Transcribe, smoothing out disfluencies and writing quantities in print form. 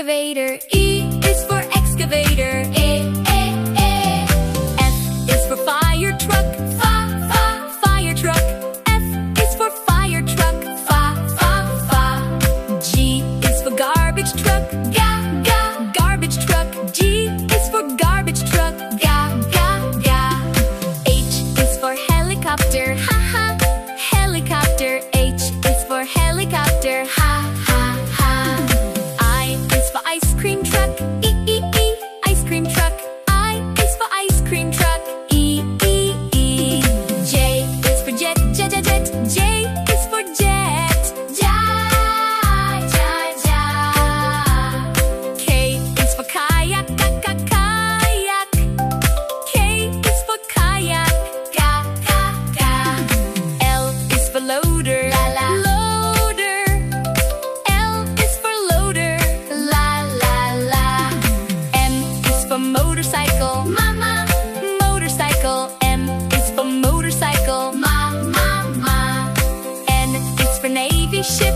excavator. E is for excavator. F is for fire truck. Fire truck. F is for fire truck. G is for garbage truck. Garbage truck. G is for garbage truck. H is for helicopter. Helicopter. H is for helicopter. I is for ice cream truck. Ice cream truck. I is for ice cream truck. J is for jet. J is for jet. K is for kayak. Kayak. K is for kayak. L is for loader. Loader. L is for loader. M is for motorcycle. Motorcycle. M is for motorcycle. N is for navy ship.